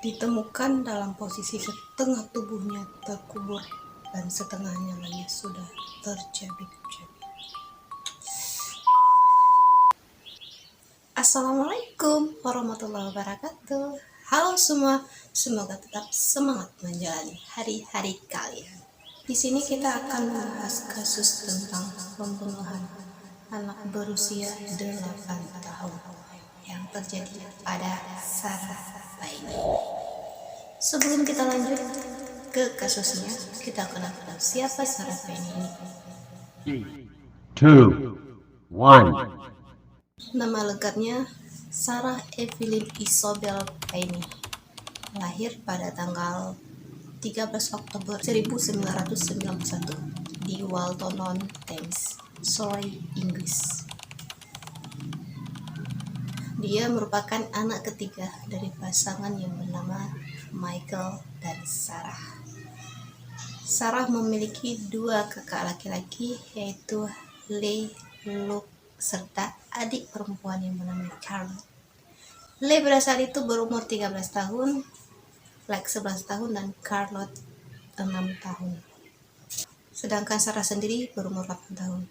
ditemukan dalam posisi setengah tubuhnya terkubur dan setengahnya lagi sudah tercabik-cabik. Assalamualaikum warahmatullahi wabarakatuh. Halo semua, semoga tetap semangat menjalani hari-hari kalian. Di sini kita akan membahas kasus tentang pembunuhan anak berusia 8 tahun yang terjadi pada Sarah Paine. Sebelum kita lanjut ke kasusnya, kita kenal siapa Sarah Paine ini. 3, 2, 1. Nama lengkapnya Sarah Evelyn Isobel Paine. Lahir pada tanggal 13 Oktober 1991 di Walton-on-Thames, Surrey, Inggris. Dia merupakan anak ketiga dari pasangan yang bernama Michael dan Sarah. Sarah memiliki 2 kakak laki-laki, yaitu Leigh, Luke, serta adik perempuan yang bernama Charlotte. Leigh pada saat itu berumur 13 tahun, Luke 11 tahun, dan Charlotte 6 tahun. Sedangkan Sarah sendiri berumur 8 tahun.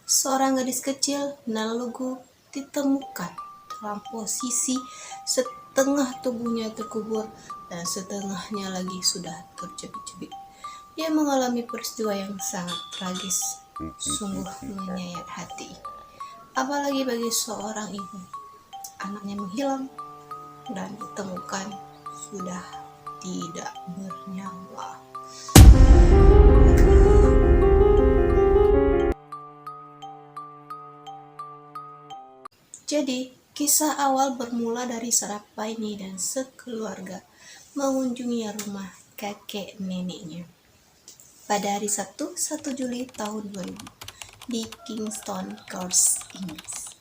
Seorang gadis kecil dan lugu ditemukan dalam posisi setengah tubuhnya terkubur dan setengahnya lagi sudah tercebik-cebik. Dia mengalami peristiwa yang sangat tragis, sungguh menyayat hati. Apalagi bagi seorang ibu, anaknya menghilang dan ditemukan sudah tidak bernyawa. Jadi, kisah awal bermula dari Sarah Paine dan sekeluarga mengunjungi rumah kakek neneknya pada hari Sabtu 1 Juli tahun 2000 di Kingston Court, Inggris.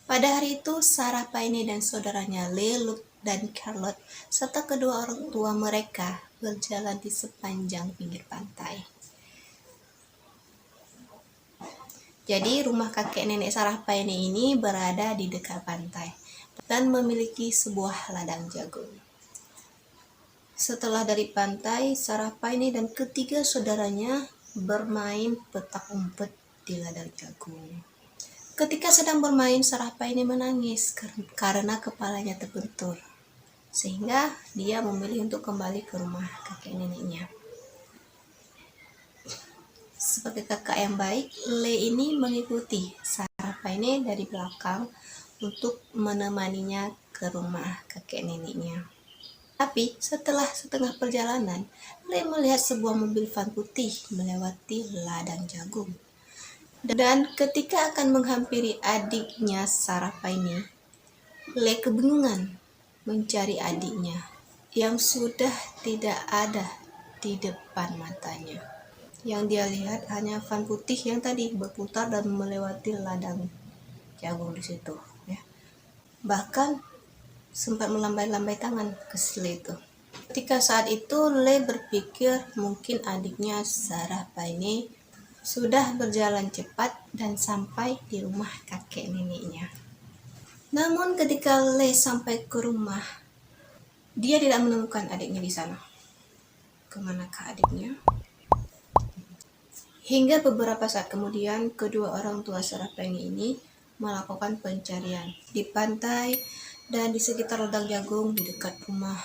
Pada hari itu, Sarah Paine dan saudaranya Leigh, Luke, dan Charlotte serta kedua orang tua mereka berjalan di sepanjang pinggir pantai. Jadi rumah kakek nenek Sarah Paine ini berada di dekat pantai dan memiliki sebuah ladang jagung. Setelah dari pantai, Sarah Paine dan ketiga saudaranya bermain petak umpet di ladang jagung. Ketika sedang bermain, Sarah Paine menangis karena kepalanya terbentur, sehingga dia memilih untuk kembali ke rumah kakek neneknya. Sebagai kakak yang baik, Leigh ini mengikuti Sarah Paine dari belakang untuk menemaninya ke rumah kakek neneknya. Tapi setelah setengah perjalanan, Leigh melihat sebuah mobil van putih melewati ladang jagung. Dan ketika akan menghampiri adiknya Sarah Paine, Leigh kebingungan mencari adiknya yang sudah tidak ada di depan matanya. Yang dia lihat hanya van putih yang tadi berputar dan melewati ladang jagung di situ. Ya. Bahkan sempat melambai-lambai tangan ke Leigh itu. Ketika saat itu Leigh berpikir mungkin adiknya Sarah Paine sudah berjalan cepat dan sampai di rumah kakek neneknya. Namun ketika Leigh sampai ke rumah, dia tidak menemukan adiknya di sana. Kemanakah adiknya? Hingga beberapa saat kemudian, kedua orang tua Sarah Paine ini melakukan pencarian di pantai dan di sekitar ladang jagung di dekat rumah.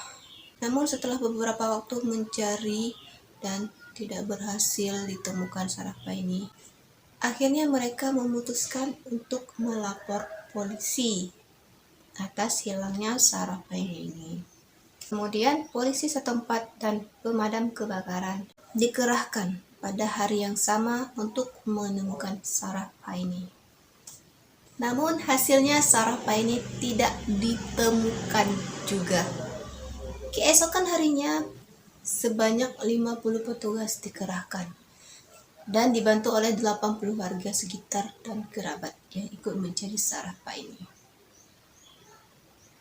Namun setelah beberapa waktu mencari dan tidak berhasil ditemukan Sarah Paine, akhirnya mereka memutuskan untuk melapor polisi atas hilangnya Sarah Paine ini. Kemudian polisi setempat dan pemadam kebakaran dikerahkan pada hari yang sama untuk menemukan Sarah Paine. Namun hasilnya Sarah Paine tidak ditemukan juga. Keesokan harinya sebanyak 50 petugas dikerahkan dan dibantu oleh 80 warga sekitar dan kerabat yang ikut mencari Sarah Paine.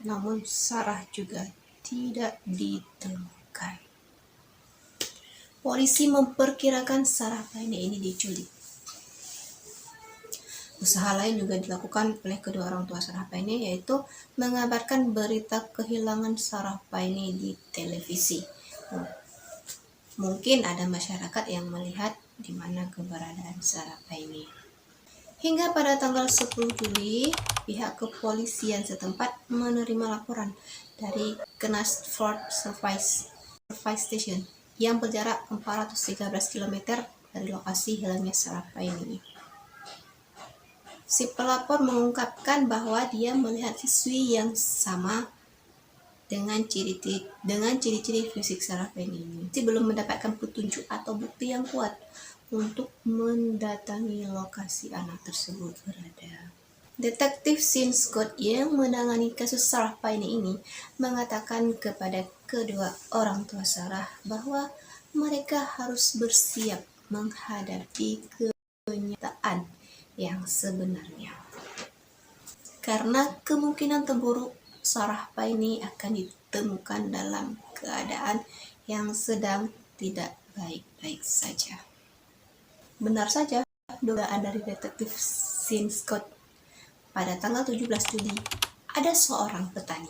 Namun Sarah juga tidak ditemukan. Polisi memperkirakan Sarah Paine ini diculik. Usaha lain juga dilakukan oleh kedua orang tua Sarah Paine, yaitu mengabarkan berita kehilangan Sarah Paine di televisi. Mungkin ada masyarakat yang melihat di mana keberadaan Sarah Paine. Hingga pada tanggal 10 Juli, pihak kepolisian setempat menerima laporan dari Knaresford Service Station yang berjarak 413 km dari lokasi hilangnya Sarah Paine. Si pelapor mengungkapkan bahwa dia melihat siswi yang sama dengan ciri-ciri fisik Sarah Paine ini. Dia belum mendapatkan petunjuk atau bukti yang kuat untuk mendatangi lokasi anak tersebut berada. Detektif Sean Scott yang menangani kasus Sarah Paine ini mengatakan kepada kedua orang tua Sarah bahwa mereka harus bersiap menghadapi kenyataan yang sebenarnya. Karena kemungkinan terburuk Sarah Paine akan ditemukan dalam keadaan yang sedang tidak baik-baik saja. Benar saja dugaan dari detektif Sean Scott. Pada tanggal 17 Juli, ada seorang petani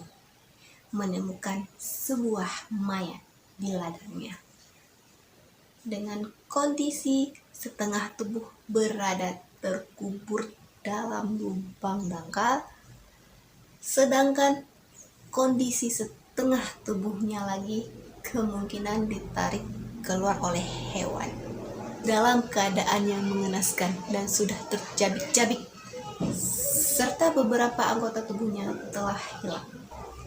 menemukan sebuah mayat di ladangnya dengan kondisi setengah tubuh berada terkubur dalam lubang dangkal, sedangkan kondisi setengah tubuhnya lagi kemungkinan ditarik keluar oleh hewan dalam keadaan yang mengenaskan dan sudah tercabik-cabik, serta beberapa anggota tubuhnya telah hilang.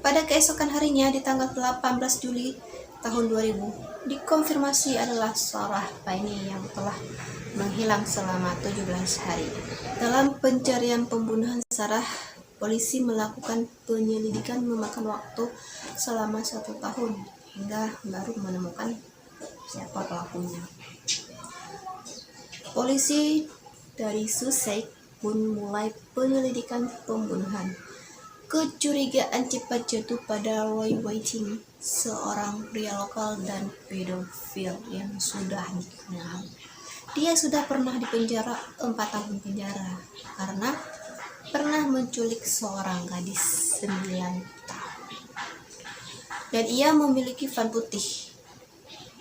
Pada keesokan harinya, di tanggal 18 Juli tahun 2000, dikonfirmasi adalah Sarah Paine yang telah menghilang selama 17 hari. Dalam pencarian pembunuhan Sarah, polisi melakukan penyelidikan memakan waktu selama 1 tahun hingga baru menemukan siapa pelakunya. Polisi dari Sussex pun mulai penyelidikan pembunuhan. Kecurigaan cepat jatuh pada Roy Whiting, seorang pria lokal dan pedofil yang sudah dikenal. Dia sudah pernah dipenjara 4 tahun penjara karena pernah menculik seorang gadis 9 tahun. Dan ia memiliki van putih.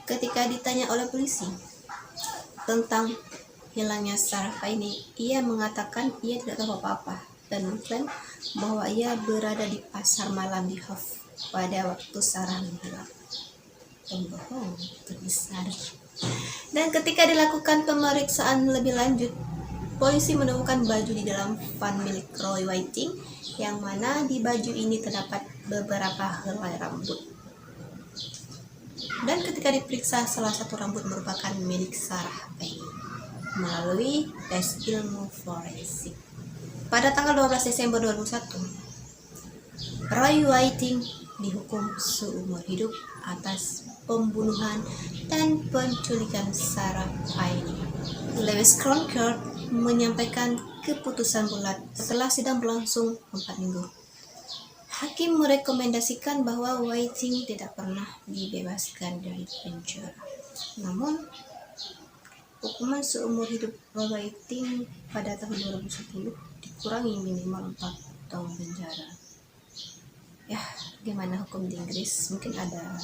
Ketika ditanya oleh polisi tentang hilangnya Sarah Paine, ia mengatakan ia tidak tahu apa-apa dan mengklaim bahwa ia berada di pasar malam di Hove pada waktu Sarah menghilang. Pembohong terbesar. Dan ketika dilakukan pemeriksaan lebih lanjut, polisi menemukan baju di dalam van milik Roy Whiting, yang mana di baju ini terdapat beberapa helai rambut. Dan ketika diperiksa, salah satu rambut merupakan milik Sarah Paine melalui tes ilmu forensik. Pada tanggal 12 Desember 2001, Roy Whiting dihukum seumur hidup atas pembunuhan dan penculikan Sarah Paine. Lewis Crown Court menyampaikan keputusan bulat setelah sidang berlangsung 4 minggu. Hakim merekomendasikan bahwa Whiting tidak pernah dibebaskan dari penjara. Namun, hukuman seumur hidup Roy Whiting pada tahun 2010 dikurangi minimal 4 tahun penjara. Ya, gimana hukum di Inggris? Mungkin ada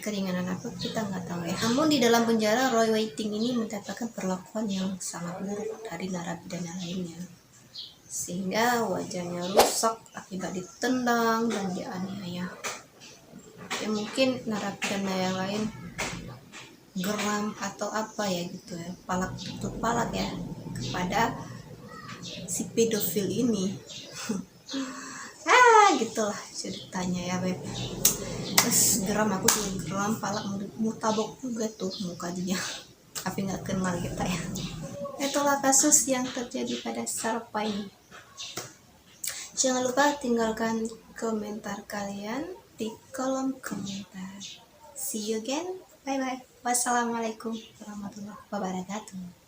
keringanan apa, kita nggak tahu ya. Namun di dalam penjara, Roy Whiting ini mendapatkan perlakuan yang sangat buruk dari narapidana lainnya, sehingga wajahnya rusak akibat ditendang dan dianiaya. Ya mungkin narapidana yang lain geram atau apa ya gitu ya, palak tutup palak ya kepada si pedofil ini. Gitulah ceritanya ya beb. Terus geram, aku juga geram, palak mutabok juga tuh muka dia, tapi nggak kenal kita ya. Itulah kasus yang terjadi pada Sarah Paine. Jangan lupa tinggalkan komentar kalian di kolom komentar. See you again. Bye bye. Wassalamualaikum warahmatullahi wabarakatuh.